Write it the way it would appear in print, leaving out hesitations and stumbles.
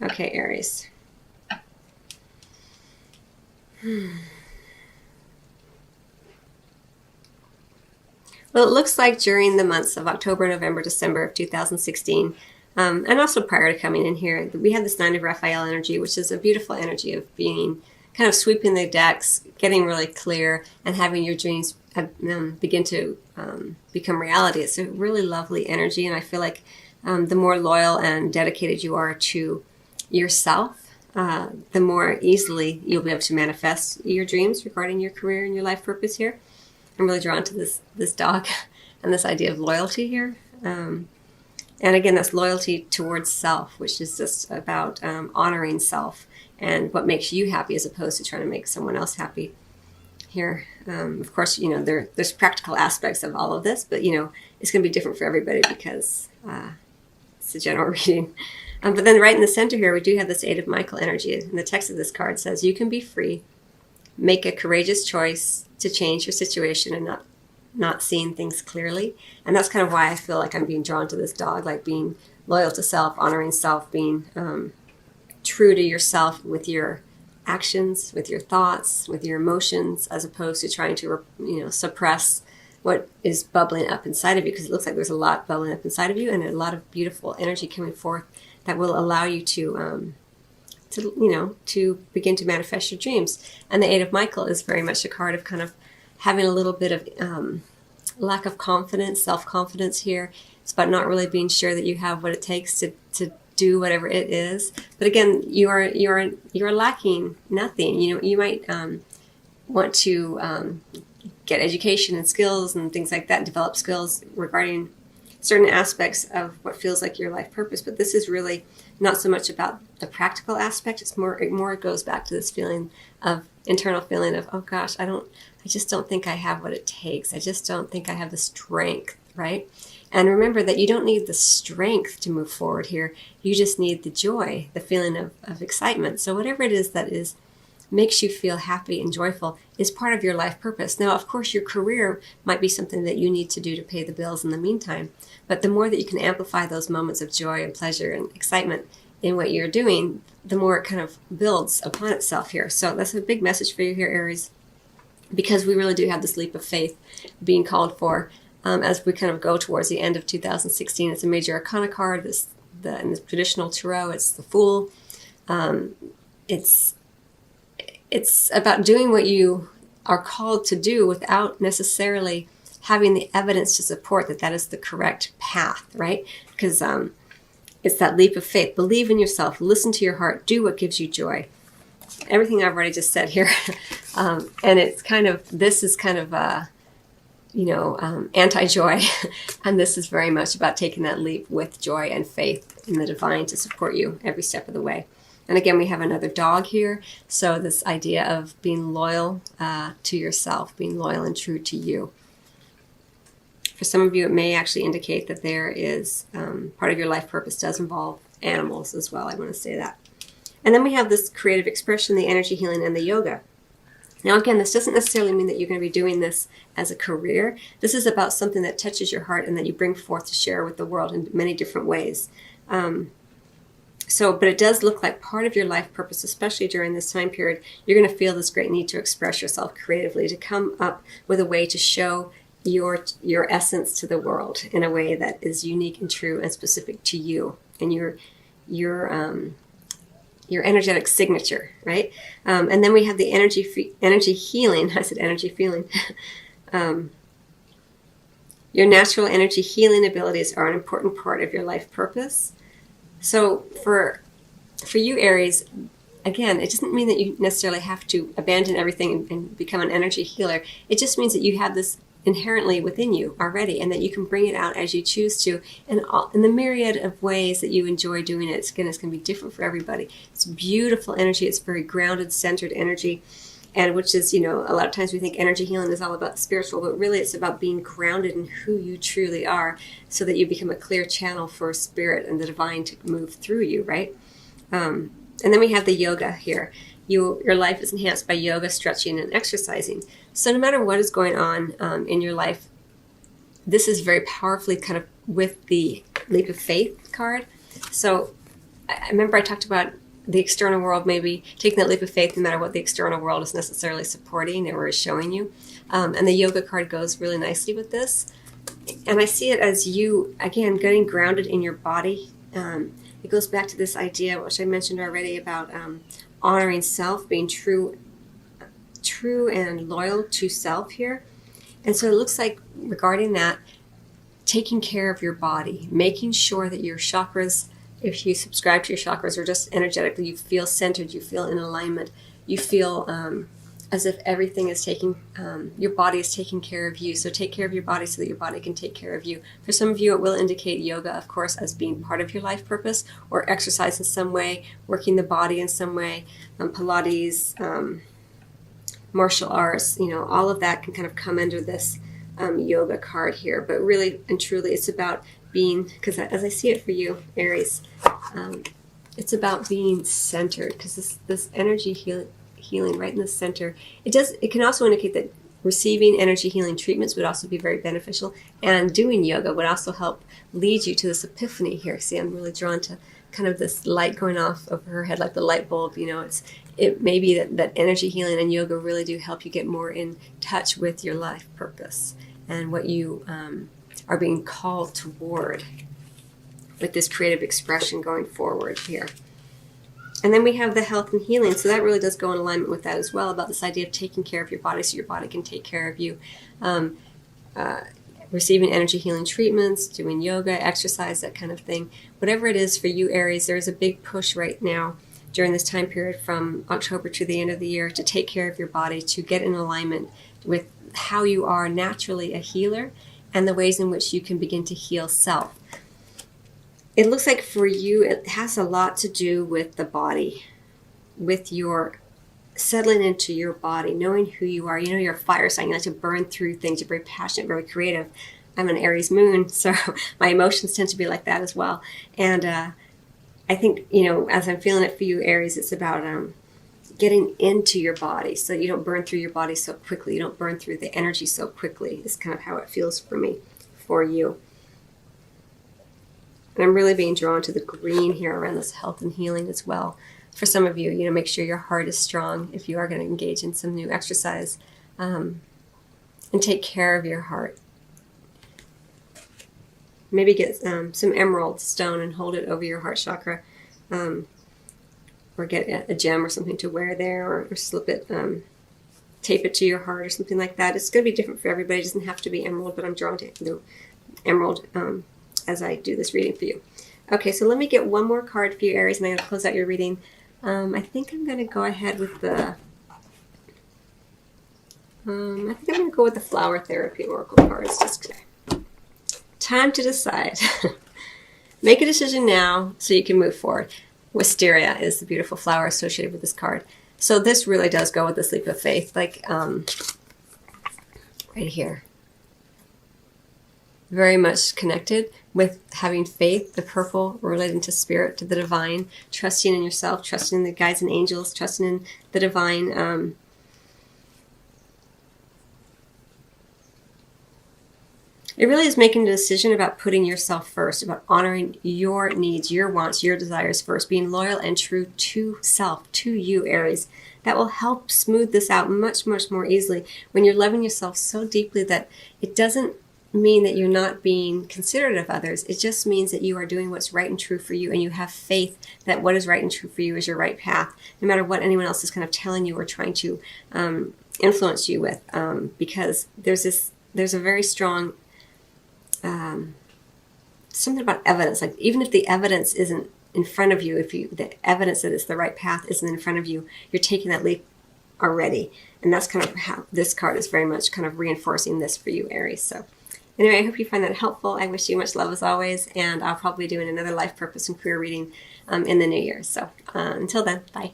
Okay, Aries. Well, it looks like during the months of October, November, December of 2016, and also prior to coming in here, we had this 9 of Raphael energy, which is a beautiful energy of being kind of sweeping the decks, getting really clear, and having your dreams begin to become reality. It's a really lovely energy, and I feel like the more loyal and dedicated you are to yourself, the more easily you'll be able to manifest your dreams regarding your career and your life purpose here. I'm really drawn to this dog and this idea of loyalty here. And again, that's loyalty towards self, which is just about honoring self and what makes you happy as opposed to trying to make someone else happy here. Of course, there's practical aspects of all of this, but, it's going to be different for everybody because it's a general reading. But then right in the center here, we do have this 8 of Michael energy. And the text of this card says, you can be free, make a courageous choice to change your situation and not seeing things clearly. And that's kind of why I feel like I'm being drawn to this dog, like being loyal to self, honoring self, being true to yourself with your actions, with your thoughts, with your emotions, as opposed to trying to, suppress what is bubbling up inside of you, because it looks like there's a lot bubbling up inside of you and a lot of beautiful energy coming forth that will allow you to begin to manifest your dreams. And the 8 of Michael is very much a card of kind of having a little bit of lack of confidence, self-confidence here. It's about not really being sure that you have what it takes to do whatever it is. But again, you're lacking nothing. You might want to get education and skills and things like that, develop skills regarding certain aspects of what feels like your life purpose. But this is really not so much about the practical aspect. It's more it goes back to this internal feeling of, oh gosh, I just don't think I have what it takes. I just don't think I have the strength, right? And remember that you don't need the strength to move forward here. You just need the joy, the feeling of excitement. So whatever it is that makes you feel happy and joyful is part of your life purpose. Now, of course, your career might be something that you need to do to pay the bills in the meantime. But the more that you can amplify those moments of joy and pleasure and excitement in what you're doing, the more it kind of builds upon itself here. So that's a big message for you here, Aries, because we really do have this leap of faith being called for as we kind of go towards the end of 2016. It's a major arcana card. In the traditional tarot, it's the Fool. It's about doing what you are called to do without necessarily having the evidence to support that is the correct path, right? Because it's that leap of faith. Believe in yourself. Listen to your heart. Do what gives you joy. Everything I've already just said here. And this is kind of anti-joy. And this is very much about taking that leap with joy and faith in the divine to support you every step of the way. And again, we have another dog here. So this idea of being loyal to yourself, being loyal and true to you. For some of you, it may actually indicate that there is part of your life purpose does involve animals as well. I want to say that. And then we have this creative expression, the energy healing, and the yoga. Now, again, this doesn't necessarily mean that you're going to be doing this as a career. This is about something that touches your heart and that you bring forth to share with the world in many different ways. But it does look like part of your life purpose, especially during this time period, you're going to feel this great need to express yourself creatively, to come up with a way to show your essence to the world in a way that is unique and true and specific to you and your energetic signature, right? And then we have the energy healing. I said energy feeling. Your natural energy healing abilities are an important part of your life purpose. So for you, Aries, again, it doesn't mean that you necessarily have to abandon everything and become an energy healer. It just means that you have this inherently within you already, and that you can bring it out as you choose to, and in the myriad of ways that you enjoy doing it. It's going to be different for everybody. It's beautiful energy. It's very grounded, centered energy, and which is, a lot of times we think energy healing is all about the spiritual, but really it's about being grounded in who you truly are, so that you become a clear channel for spirit and the divine to move through you, right? And then we have the yoga here. Your life is enhanced by yoga, stretching, and exercising. So no matter what is going on in your life, this is very powerfully kind of with the leap of faith card. So I remember I talked about the external world, maybe taking that leap of faith no matter what the external world is necessarily supporting or is showing you. And the yoga card goes really nicely with this. And I see it as you, again, getting grounded in your body. It goes back to this idea, which I mentioned already, about honoring self, being true and loyal to self here. And so it looks like, regarding that, taking care of your body, making sure that your chakras, if you subscribe to your chakras, or just energetically, you feel centered, you feel in alignment, you feel as if everything is your body is taking care of you. So take care of your body so that your body can take care of you. For some of you, it will indicate yoga, of course, as being part of your life purpose, or exercise in some way, working the body in some way, Pilates, martial arts, all of that can kind of come under this yoga card here. But really and truly, it's about being, because as I see it for you, Aries, it's about being centered, because this energy healing right in the center, it can also indicate that receiving energy healing treatments would also be very beneficial, and doing yoga would also help lead you to this epiphany here. See, I'm really drawn to kind of this light going off over her head, like the light bulb. It may be that energy healing and yoga really do help you get more in touch with your life purpose and what you are being called toward with this creative expression going forward here. And then we have the health and healing. So that really does go in alignment with that as well, about this idea of taking care of your body so your body can take care of you. Receiving energy healing treatments, doing yoga, exercise, that kind of thing. Whatever it is for you, Aries, there's a big push right now during this time period from October to the end of the year to take care of your body, to get in alignment with how you are naturally a healer and the ways in which you can begin to heal self. It looks like for you, it has a lot to do with the body, with your settling into your body, knowing who you are. You're a fire sign. You like to burn through things. You're very passionate, very creative. I'm an Aries moon, so my emotions tend to be like that as well. And I think, as I'm feeling it for you, Aries, it's about getting into your body so you don't burn through your body so quickly. You don't burn through the energy so quickly. Is kind of how it feels for me, for you. And I'm really being drawn to the green here around this health and healing as well. For some of you, make sure your heart is strong if you are going to engage in some new exercise, and take care of your heart. Maybe get some emerald stone and hold it over your heart chakra, or get a gem or something to wear there, or slip it, tape it to your heart or something like that. It's going to be different for everybody. It doesn't have to be emerald, but I'm drawn to the emerald as I do this reading for you. Okay, so let me get one more card for you, Aries, and I'm going to close out your reading. I think I'm going to go ahead with the Flower Therapy Oracle cards. Just time to decide. Make a decision now so you can move forward. Wisteria is the beautiful flower associated with this card. So this really does go with this leap of faith, like right here. Very much connected with having faith, the purple relating to spirit, to the divine, trusting in yourself, trusting in the guides and angels, trusting in the divine. It really is making a decision about putting yourself first, about honoring your needs, your wants, your desires first, being loyal and true to self, to you, Aries. That will help smooth this out much, much more easily when you're loving yourself so deeply that it doesn't mean that you're not being considerate of others. It just means that you are doing what's right and true for you, and you have faith that what is right and true for you is your right path, no matter what anyone else is kind of telling you or trying to influence you with, because there's a very strong something about evidence. Like, even if the evidence isn't in front of you, the evidence that it's the right path isn't in front of you, you're taking that leap already. And that's kind of how this card is very much kind of reinforcing this for you, Aries. So anyway, I hope you find that helpful. I wish you much love as always, and I'll probably be doing another life purpose and career reading in the new year. So until then, bye.